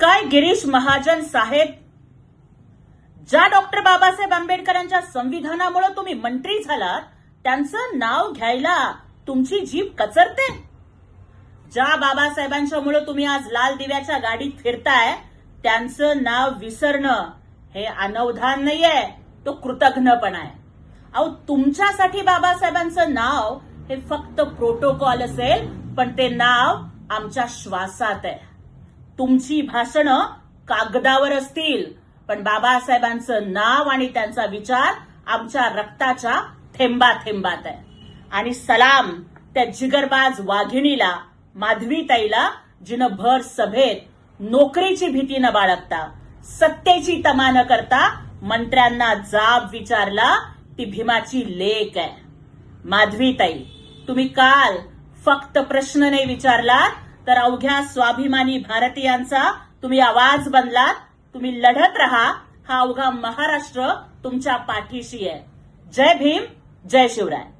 काय गिरीश महाजन साहेब, ज्या डॉक्टर बाबासाहेब आंबेडकरांच्या संविधानामुळे तुम्ही मंत्री झालात त्यांचं नाव घ्यायला तुमची जीभ कचरते? ज्या बाबासाहेबांच्यामुळे तुम्ही आज लाल दिव्याच्या गाडीत फिरताय त्यांचं नाव विसरणं हे अनवधान नाहीये, तो कृतघ्नपणा आहे. अहो, तुमच्यासाठी बाबासाहेबांचं नाव हे फक्त प्रोटोकॉल असेल, पण ते नाव आमच्या श्वासात आहे. तुमची भाषणं कागदावर असतील, पण बाबासाहेबांचं नाव आणि त्यांचा विचार आमच्या रक्ताच्या थेंबा थेंबात आहे. आणि सलाम त्या जिगरबाज वाघिणीला, माधवीताईला, जिनं भर सभेत नोकरीची भीती न बाळगता, सत्तेची तमा न करता मंत्र्यांना जाब विचारला. ती भीमाची लेक आहे. माधवीताई, तुम्ही काल फक्त प्रश्न नाही विचारलात, तर अवघ्या स्वाभिमानी भारतीयांचा तुम्ही आवाज बनलात. तुम्ही लढत राहा, हा अवघा महाराष्ट्र तुमच्या पाठीशी आहे. जय भीम, जय शिवराय.